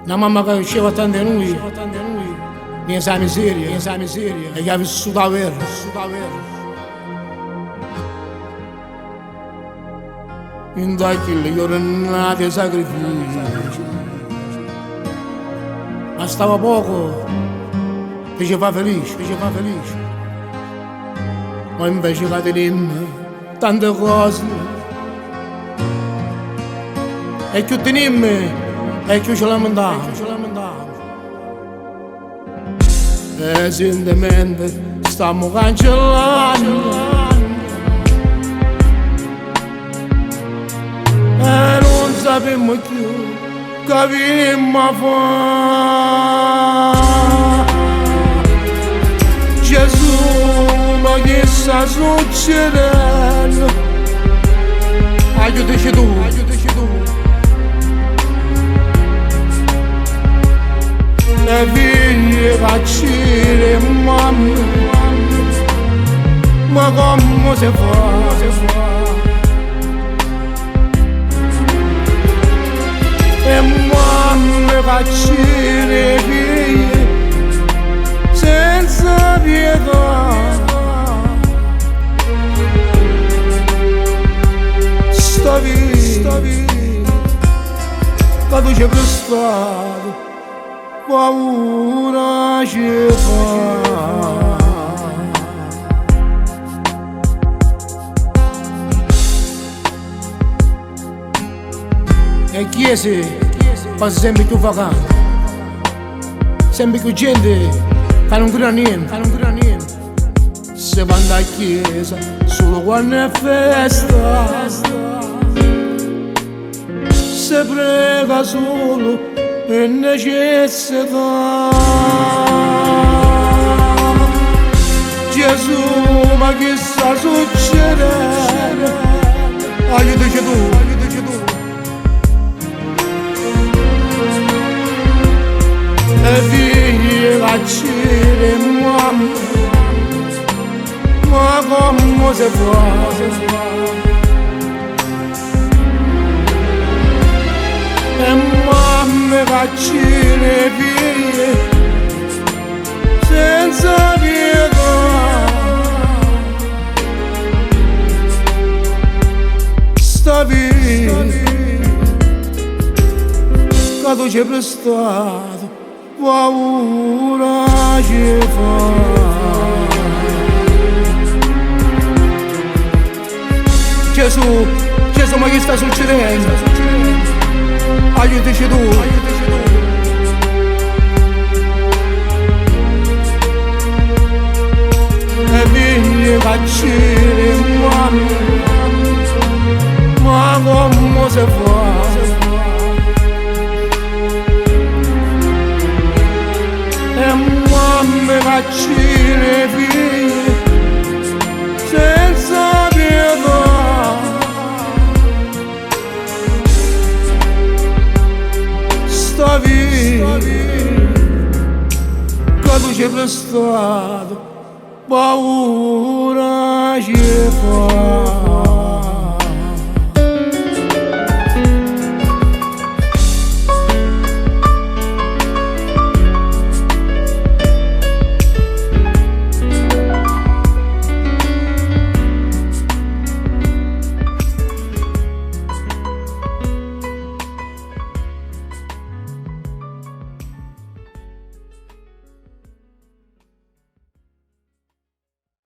La mamma che usciva tanto di noi, pensa a miseria, e che ha vissuto la guerra. In quelle giornate di sacrificio, ma stava poco, faceva felice. Ma invece che tenemmo tante cose, e più tenemmo, e più ci lamentiamo. Recentemente stiamo cancellando, e non sappiamo più che viene a fare. Gesù, ma che sta succedendo? Aiutaci tu. Le figlie faccire mamma, ma come si fa? E mamma faccire figlie senza pietà. Sta vita che tu ci hai prestato, paura ci fa. E chiese passa sempre più vacante, sempre più gente che non crede a niente. Se va a chiesa solo quando è festa, se prega solo è necessità. Gesù, ma che sta succedendo? Aiutaci tu. E figli faccire mamma, ma come si fa? E mamme faccine figlie senza pietà. Sta vita che tu ci hai prestato, paura ci fa. Gesù, ma che sta succedendo? Aiutaci tu. E figli faccine mamma, ma come si fa? E mamme faccine figlie senza pietà. Sta vita che tu ci hai prestato, paura ci fa.